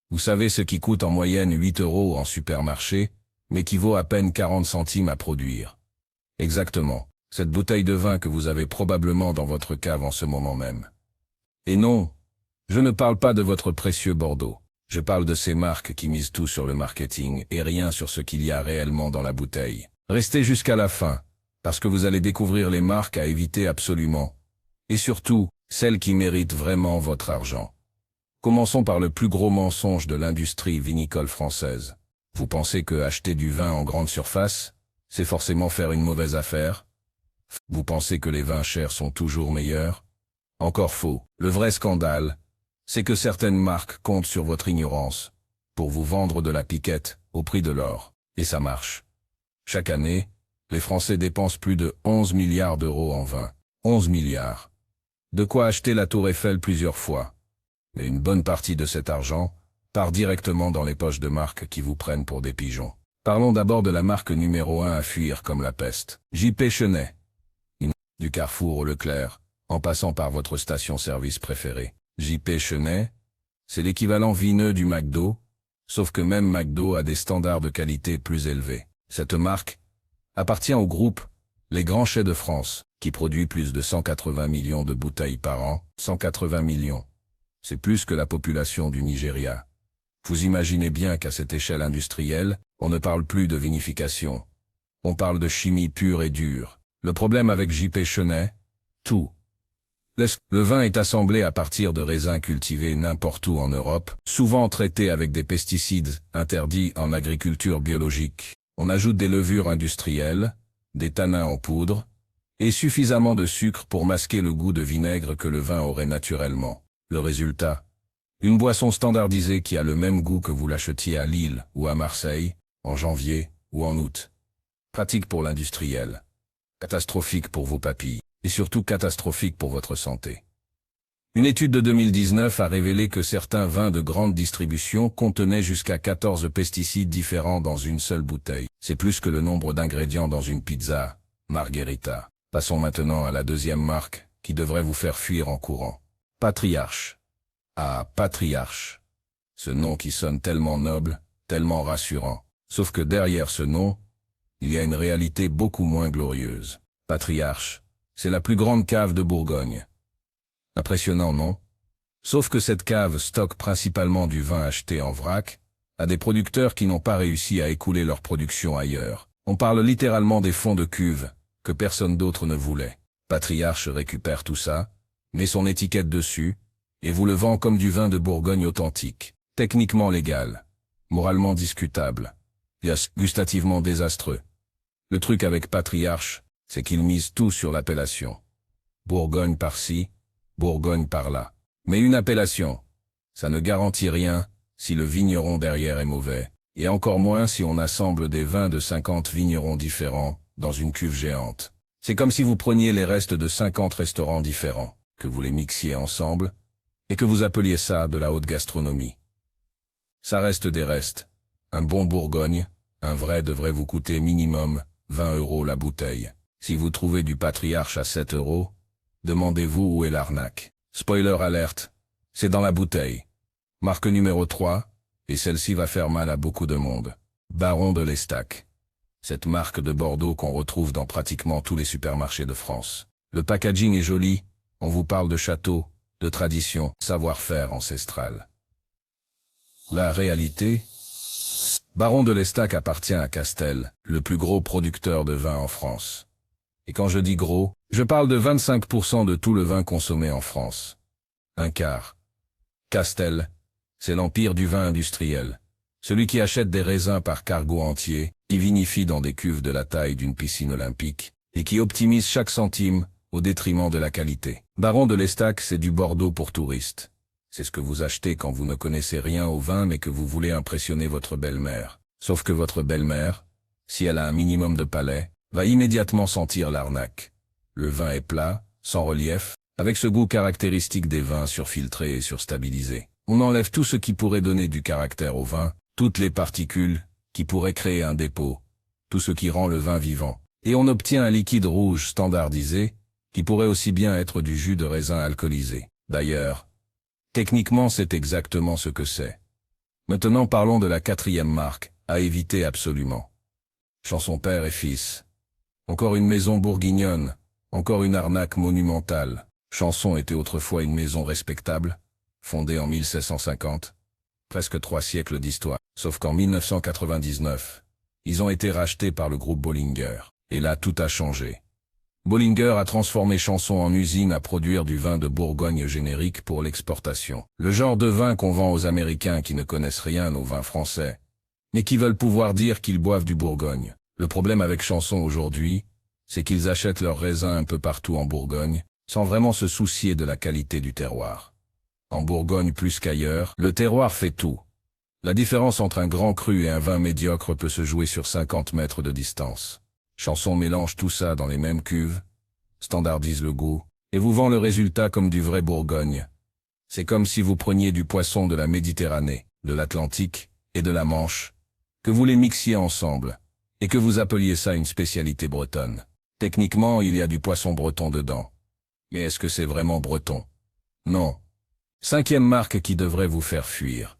Vous savez ce qui coûte en moyenne 8 € en supermarché, mais qui vaut à peine 40 centimes à produire. Exactement, cette bouteille de vin que vous avez probablement dans votre cave en ce moment même. Et non, je ne parle pas de votre précieux Bordeaux. Je parle de ces marques qui misent tout sur le marketing et rien sur ce qu'il y a réellement dans la bouteille. Restez jusqu'à la fin, parce que vous allez découvrir les marques à éviter absolument. Et surtout, celles qui méritent vraiment votre argent. Commençons par le plus gros mensonge de l'industrie vinicole française. Vous pensez que acheter du vin en grande surface, c'est forcément faire une mauvaise affaire? Vous pensez que les vins chers sont toujours meilleurs? Encore faux. Le vrai scandale, c'est que certaines marques comptent sur votre ignorance pour vous vendre de la piquette au prix de l'or. Et ça marche. Chaque année, les Français dépensent plus de 11 milliards d'euros en vin. 11 milliards. De quoi acheter la Tour Eiffel plusieurs fois. Et une bonne partie de cet argent part directement dans les poches de marques qui vous prennent pour des pigeons. Parlons d'abord de la marque numéro 1 à fuir comme la peste. J.P. Chenet. Du Carrefour au Leclerc, en passant par votre station-service préférée. J.P. Chenet, c'est l'équivalent vineux du McDo, sauf que même McDo a des standards de qualité plus élevés. Cette marque appartient au groupe Les Grands Chais de France, qui produit plus de 180 millions de bouteilles par an. 180 millions. C'est plus que la population du Nigeria. Vous imaginez bien qu'à cette échelle industrielle, on ne parle plus de vinification. On parle de chimie pure et dure. Le problème avec J.P. Chenet, tout. Le vin est assemblé à partir de raisins cultivés n'importe où en Europe, souvent traités avec des pesticides interdits en agriculture biologique. On ajoute des levures industrielles, des tanins en poudre, et suffisamment de sucre pour masquer le goût de vinaigre que le vin aurait naturellement. Le résultat? Une boisson standardisée qui a le même goût que vous l'achetiez à Lille ou à Marseille, en janvier ou en août. Pratique pour l'industriel. Catastrophique pour vos papilles. Et surtout catastrophique pour votre santé. Une étude de 2019 a révélé que certains vins de grande distribution contenaient jusqu'à 14 pesticides différents dans une seule bouteille. C'est plus que le nombre d'ingrédients dans une pizza, margherita. Passons maintenant à la deuxième marque, qui devrait vous faire fuir en courant. Patriarche. Ah, Patriarche. Ce nom qui sonne tellement noble, tellement rassurant. Sauf que derrière ce nom, il y a une réalité beaucoup moins glorieuse. Patriarche. C'est la plus grande cave de Bourgogne. Impressionnant, non? Sauf que cette cave stocke principalement du vin acheté en vrac, à des producteurs qui n'ont pas réussi à écouler leur production ailleurs. On parle littéralement des fonds de cuve, que personne d'autre ne voulait. Patriarche récupère tout ça, met son étiquette dessus, et vous le vend comme du vin de Bourgogne authentique. Techniquement légal, moralement discutable, yes, gustativement désastreux. Le truc avec Patriarche, c'est qu'ils misent tout sur l'appellation. Bourgogne par-ci, Bourgogne par-là. Mais une appellation, ça ne garantit rien si le vigneron derrière est mauvais, et encore moins si on assemble des vins de 50 vignerons différents dans une cuve géante. C'est comme si vous preniez les restes de 50 restaurants différents, que vous les mixiez ensemble, et que vous appeliez ça de la haute gastronomie. Ça reste des restes. Un bon Bourgogne, un vrai devrait vous coûter minimum 20 € la bouteille. Si vous trouvez du Patriarche à 7 €, demandez-vous où est l'arnaque. Spoiler alerte, c'est dans la bouteille. Marque numéro 3, et celle-ci va faire mal à beaucoup de monde. Baron de l'Estac. Cette marque de Bordeaux qu'on retrouve dans pratiquement tous les supermarchés de France. Le packaging est joli, on vous parle de château, de tradition, savoir-faire ancestral. La réalité? Baron de l'Estac appartient à Castel, le plus gros producteur de vin en France. Et quand je dis gros, je parle de 25% de tout le vin consommé en France. Un quart. Castel, c'est l'empire du vin industriel. Celui qui achète des raisins par cargo entier, qui vinifie dans des cuves de la taille d'une piscine olympique, et qui optimise chaque centime au détriment de la qualité. Baron de l'Estac, c'est du Bordeaux pour touristes. C'est ce que vous achetez quand vous ne connaissez rien au vin mais que vous voulez impressionner votre belle-mère. Sauf que votre belle-mère, si elle a un minimum de palais, va immédiatement sentir l'arnaque. Le vin est plat, sans relief, avec ce goût caractéristique des vins surfiltrés et surstabilisés. On enlève tout ce qui pourrait donner du caractère au vin, toutes les particules qui pourraient créer un dépôt, tout ce qui rend le vin vivant. Et on obtient un liquide rouge standardisé, qui pourrait aussi bien être du jus de raisin alcoolisé. D'ailleurs, techniquement c'est exactement ce que c'est. Maintenant parlons de la quatrième marque, à éviter absolument. Chanson père et fils. Encore une maison bourguignonne, encore une arnaque monumentale. Chanson était autrefois une maison respectable, fondée en 1750. Presque 3 siècles d'histoire, sauf qu'en 1999, ils ont été rachetés par le groupe Bollinger. Et là, tout a changé. Bollinger a transformé Chanson en usine à produire du vin de Bourgogne générique pour l'exportation. Le genre de vin qu'on vend aux Américains qui ne connaissent rien au vin français, mais qui veulent pouvoir dire qu'ils boivent du Bourgogne. Le problème avec Chanson aujourd'hui, c'est qu'ils achètent leurs raisins un peu partout en Bourgogne, sans vraiment se soucier de la qualité du terroir. En Bourgogne plus qu'ailleurs, le terroir fait tout. La différence entre un grand cru et un vin médiocre peut se jouer sur 50 mètres de distance. Chanson mélange tout ça dans les mêmes cuves, standardise le goût, et vous vend le résultat comme du vrai Bourgogne. C'est comme si vous preniez du poisson de la Méditerranée, de l'Atlantique et de la Manche, que vous les mixiez ensemble, et que vous appeliez ça une spécialité bretonne. Techniquement, il y a du poisson breton dedans. Mais est-ce que c'est vraiment breton? Non. Cinquième marque qui devrait vous faire fuir.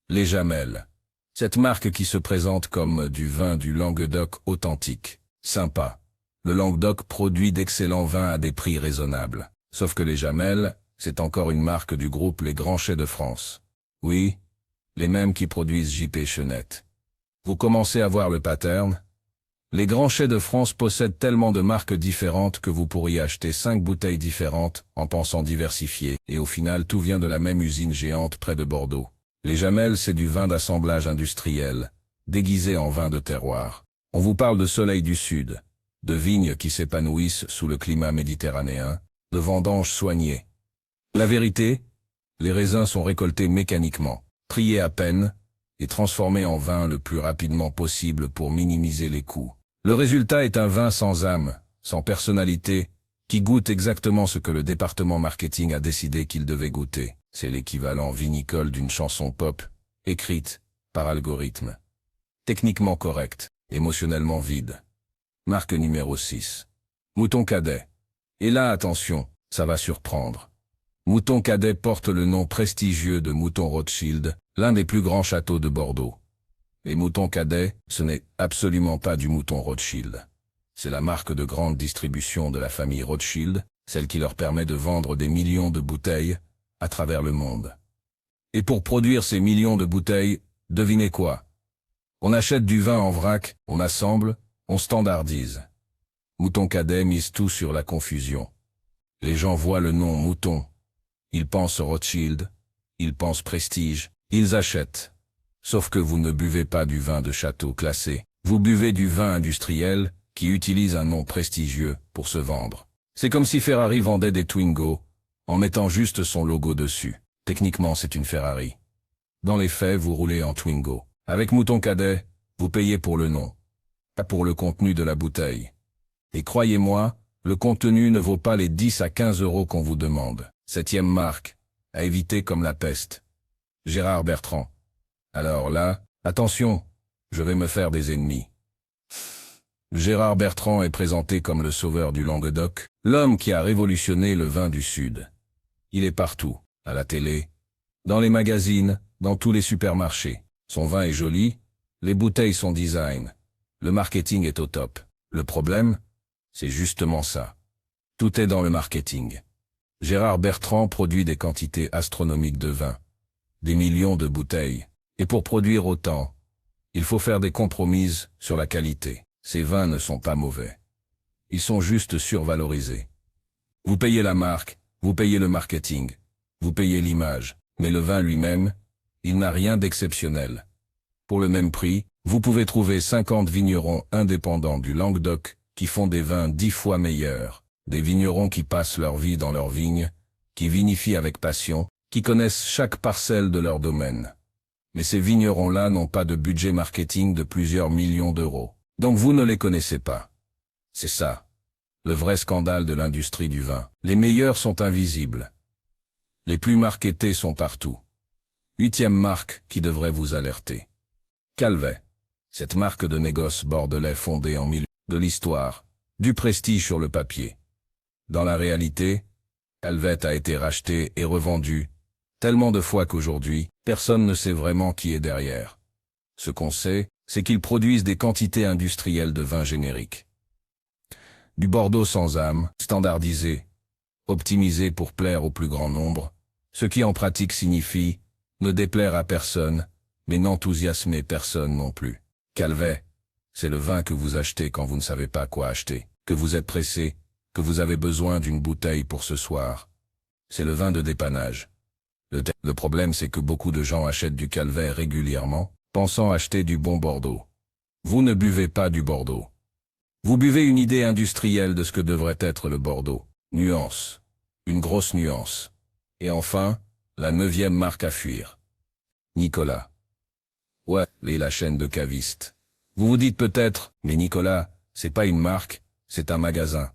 Les Jamelles. Cette marque qui se présente comme du vin du Languedoc authentique. Sympa. Le Languedoc produit d'excellents vins à des prix raisonnables. Sauf que les Jamelles, c'est encore une marque du groupe Les Grands Chais de France. Oui, les mêmes qui produisent J.P. Chenette. Vous commencez à voir le pattern? Les Grands Chais de France possèdent tellement de marques différentes que vous pourriez acheter 5 bouteilles différentes en pensant diversifier, et au final tout vient de la même usine géante près de Bordeaux. Les Jamelles, c'est du vin d'assemblage industriel, déguisé en vin de terroir. On vous parle de soleil du sud, de vignes qui s'épanouissent sous le climat méditerranéen, de vendanges soignées. La vérité, les raisins sont récoltés mécaniquement, triés à peine, et transformés en vin le plus rapidement possible pour minimiser les coûts. Le résultat est un vin sans âme, sans personnalité, qui goûte exactement ce que le département marketing a décidé qu'il devait goûter. C'est l'équivalent vinicole d'une chanson pop, écrite par algorithme. Techniquement correcte, émotionnellement vide. Marque numéro 6. Mouton Cadet. Et là, attention, ça va surprendre. Mouton Cadet porte le nom prestigieux de Mouton Rothschild, l'un des plus grands châteaux de Bordeaux. Et Mouton Cadet, ce n'est absolument pas du Mouton Rothschild. C'est la marque de grande distribution de la famille Rothschild, celle qui leur permet de vendre des millions de bouteilles à travers le monde. Et pour produire ces millions de bouteilles, devinez quoi? On achète du vin en vrac, on assemble, on standardise. Mouton Cadet mise tout sur la confusion. Les gens voient le nom Mouton. Ils pensent Rothschild, ils pensent prestige, ils achètent. Sauf que vous ne buvez pas du vin de château classé, vous buvez du vin industriel qui utilise un nom prestigieux pour se vendre. C'est comme si Ferrari vendait des Twingo en mettant juste son logo dessus. Techniquement, c'est une Ferrari. Dans les faits, vous roulez en Twingo. Avec Mouton Cadet, vous payez pour le nom, pas pour le contenu de la bouteille. Et croyez-moi, le contenu ne vaut pas les 10 à 15 € qu'on vous demande. Septième marque, à éviter comme la peste. Gérard Bertrand. Alors là, attention, je vais me faire des ennemis. Gérard Bertrand est présenté comme le sauveur du Languedoc, l'homme qui a révolutionné le vin du Sud. Il est partout, à la télé, dans les magazines, dans tous les supermarchés. Son vin est joli, les bouteilles sont design, le marketing est au top. Le problème, c'est justement ça. Tout est dans le marketing. Gérard Bertrand produit des quantités astronomiques de vin, des millions de bouteilles, et pour produire autant, il faut faire des compromises sur la qualité. Ces vins ne sont pas mauvais. Ils sont juste survalorisés. Vous payez la marque, vous payez le marketing, vous payez l'image, mais le vin lui-même, il n'a rien d'exceptionnel. Pour le même prix, vous pouvez trouver 50 vignerons indépendants du Languedoc qui font des vins 10 fois meilleurs, des vignerons qui passent leur vie dans leurs vignes, qui vinifient avec passion, qui connaissent chaque parcelle de leur domaine. Mais ces vignerons-là n'ont pas de budget marketing de plusieurs millions d'euros. Donc vous ne les connaissez pas. C'est ça, le vrai scandale de l'industrie du vin. Les meilleurs sont invisibles. Les plus marketés sont partout. Huitième marque qui devrait vous alerter. Calvet. Cette marque de négoce bordelais fondée en milieu de l'histoire, du prestige sur le papier. Dans la réalité, Calvet a été racheté et revendu Tellement de fois qu'aujourd'hui, personne ne sait vraiment qui est derrière. Ce qu'on sait, c'est qu'ils produisent des quantités industrielles de vin générique. Du Bordeaux sans âme, standardisé, optimisé pour plaire au plus grand nombre, ce qui en pratique signifie ne déplaire à personne, mais n'enthousiasmer personne non plus. Calvet, c'est le vin que vous achetez quand vous ne savez pas quoi acheter, que vous êtes pressé, que vous avez besoin d'une bouteille pour ce soir. C'est le vin de dépannage. Le problème, c'est que beaucoup de gens achètent du Calvet régulièrement, pensant acheter du bon Bordeaux. Vous ne buvez pas du Bordeaux. Vous buvez une idée industrielle de ce que devrait être le Bordeaux. Nuance. Une grosse nuance. Et enfin, la 9e marque à fuir. Nicolas. Ouais, et la chaîne de cavistes. Vous vous dites peut-être, mais Nicolas, c'est pas une marque, c'est un magasin.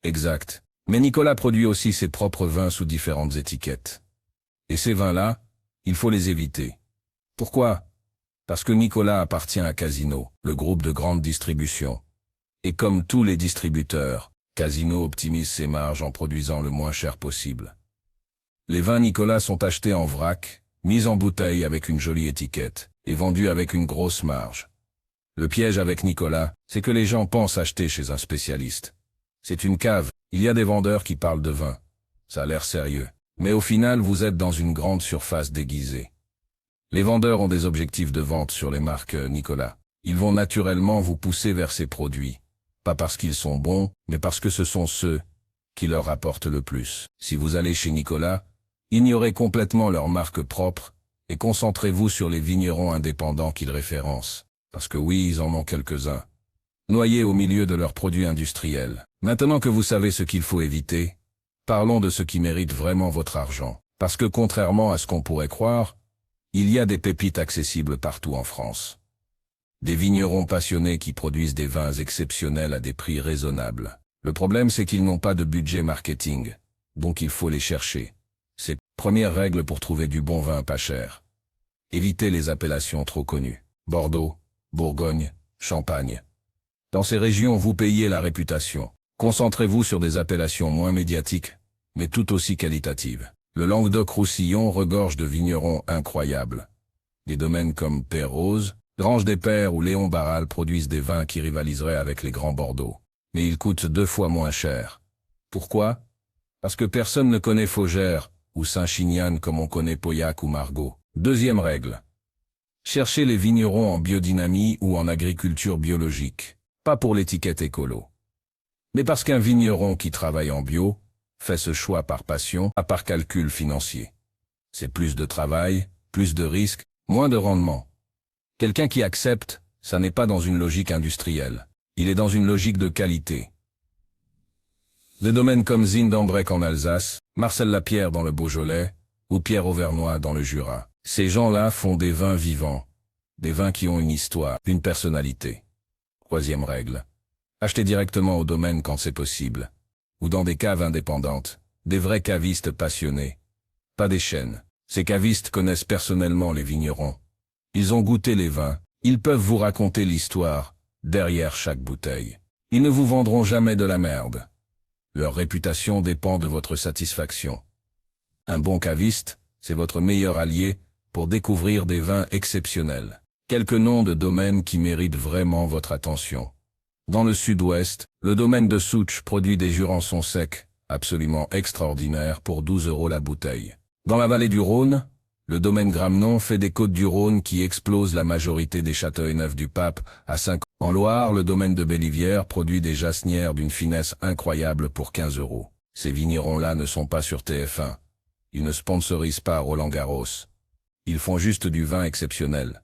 Exact. Mais Nicolas produit aussi ses propres vins sous différentes étiquettes. Et ces vins-là, il faut les éviter. Pourquoi? Parce que Nicolas appartient à Casino, le groupe de grande distribution. Et comme tous les distributeurs, Casino optimise ses marges en produisant le moins cher possible. Les vins Nicolas sont achetés en vrac, mis en bouteille avec une jolie étiquette, et vendus avec une grosse marge. Le piège avec Nicolas, c'est que les gens pensent acheter chez un spécialiste. C'est une cave, il y a des vendeurs qui parlent de vin. Ça a l'air sérieux. Mais au final, vous êtes dans une grande surface déguisée. Les vendeurs ont des objectifs de vente sur les marques Nicolas. Ils vont naturellement vous pousser vers ces produits. Pas parce qu'ils sont bons, mais parce que ce sont ceux qui leur rapportent le plus. Si vous allez chez Nicolas, ignorez complètement leur marque propre et concentrez-vous sur les vignerons indépendants qu'ils référencent. Parce que oui, ils en ont quelques-uns. Noyés au milieu de leurs produits industriels. Maintenant que vous savez ce qu'il faut éviter, parlons de ce qui mérite vraiment votre argent. Parce que contrairement à ce qu'on pourrait croire, il y a des pépites accessibles partout en France. Des vignerons passionnés qui produisent des vins exceptionnels à des prix raisonnables. Le problème, c'est qu'ils n'ont pas de budget marketing, donc il faut les chercher. C'est la première règle pour trouver du bon vin pas cher. Évitez les appellations trop connues. Bordeaux, Bourgogne, Champagne. Dans ces régions, vous payez la réputation. Concentrez-vous sur des appellations moins médiatiques, mais tout aussi qualitatives. Le Languedoc-Roussillon regorge de vignerons incroyables. Des domaines comme Père-Rose, Grange des Pères ou Léon Barral produisent des vins qui rivaliseraient avec les grands Bordeaux. Mais ils coûtent 2 fois moins cher. Pourquoi? Parce que personne ne connaît Faugère ou Saint-Chinian comme on connaît Pauillac ou Margaux. Deuxième règle. Cherchez les vignerons en biodynamie ou en agriculture biologique. Pas pour l'étiquette écolo. Mais parce qu'un vigneron qui travaille en bio fait ce choix par passion, pas par calcul financier. C'est plus de travail, plus de risques, moins de rendement. Quelqu'un qui accepte, ça n'est pas dans une logique industrielle. Il est dans une logique de qualité. Des domaines comme Zindambreck en Alsace, Marcel Lapierre dans le Beaujolais, ou Pierre Auvernois dans le Jura. Ces gens-là font des vins vivants. Des vins qui ont une histoire, une personnalité. Troisième règle. Achetez directement au domaine quand c'est possible. Ou dans des caves indépendantes. Des vrais cavistes passionnés. Pas des chaînes. Ces cavistes connaissent personnellement les vignerons. Ils ont goûté les vins. Ils peuvent vous raconter l'histoire derrière chaque bouteille. Ils ne vous vendront jamais de la merde. Leur réputation dépend de votre satisfaction. Un bon caviste, c'est votre meilleur allié pour découvrir des vins exceptionnels. Quelques noms de domaines qui méritent vraiment votre attention. Dans le sud-ouest, le domaine de Souche produit des jurançons secs, absolument extraordinaires pour 12 € la bouteille. Dans la vallée du Rhône, le domaine Gramenon fait des côtes du Rhône qui explosent la majorité des Châteauneuf du Pape à 5 €. En Loire, le domaine de Bellivière produit des jasnières d'une finesse incroyable pour 15 €. Ces vignerons-là ne sont pas sur TF1. Ils ne sponsorisent pas Roland-Garros. Ils font juste du vin exceptionnel.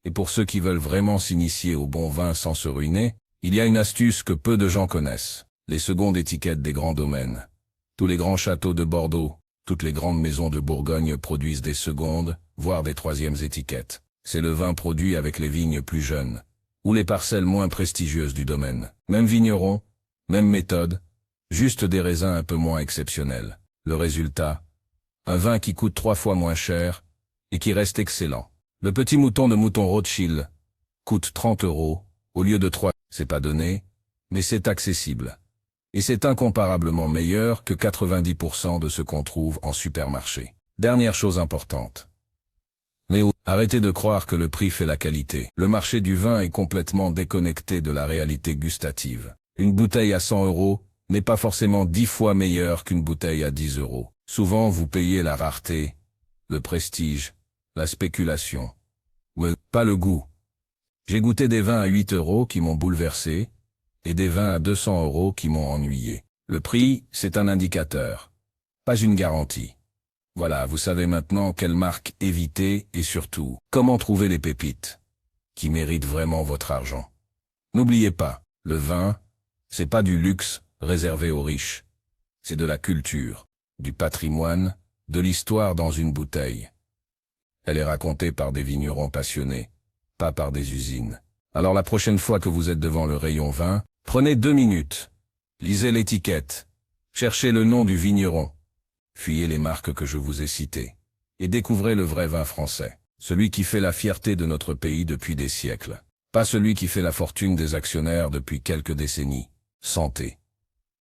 Et pour ceux qui veulent vraiment s'initier au bon vin sans se ruiner, il y a une astuce que peu de gens connaissent. Les secondes étiquettes des grands domaines. Tous les grands châteaux de Bordeaux, toutes les grandes maisons de Bourgogne produisent des secondes, voire des troisièmes étiquettes. C'est le vin produit avec les vignes plus jeunes, ou les parcelles moins prestigieuses du domaine. Même vigneron, même méthode, juste des raisins un peu moins exceptionnels. Le résultat, un vin qui coûte 3 fois moins cher et qui reste excellent. Le petit mouton de Mouton Rothschild coûte 30 € au lieu de 3. C'est pas donné, mais c'est accessible. Et c'est incomparablement meilleur que 90% de ce qu'on trouve en supermarché. Dernière chose importante. Mais arrêtez de croire que le prix fait la qualité. Le marché du vin est complètement déconnecté de la réalité gustative. Une bouteille à 100 € n'est pas forcément 10 fois meilleure qu'une bouteille à 10 €. Souvent vous payez la rareté, le prestige, la spéculation. Ouais, pas le goût. J'ai goûté des vins à 8 € qui m'ont bouleversé, et des vins à 200 € qui m'ont ennuyé. Le prix, c'est un indicateur, pas une garantie. Voilà, vous savez maintenant quelle marque éviter et surtout, comment trouver les pépites qui méritent vraiment votre argent. N'oubliez pas, le vin, c'est pas du luxe réservé aux riches. C'est de la culture, du patrimoine, de l'histoire dans une bouteille. Elle est racontée par des vignerons passionnés, pas par des usines. Alors la prochaine fois que vous êtes devant le rayon vin, prenez 2 minutes. Lisez l'étiquette. Cherchez le nom du vigneron. Fuyez les marques que je vous ai citées. Et découvrez le vrai vin français. Celui qui fait la fierté de notre pays depuis des siècles. Pas celui qui fait la fortune des actionnaires depuis quelques décennies. Santé.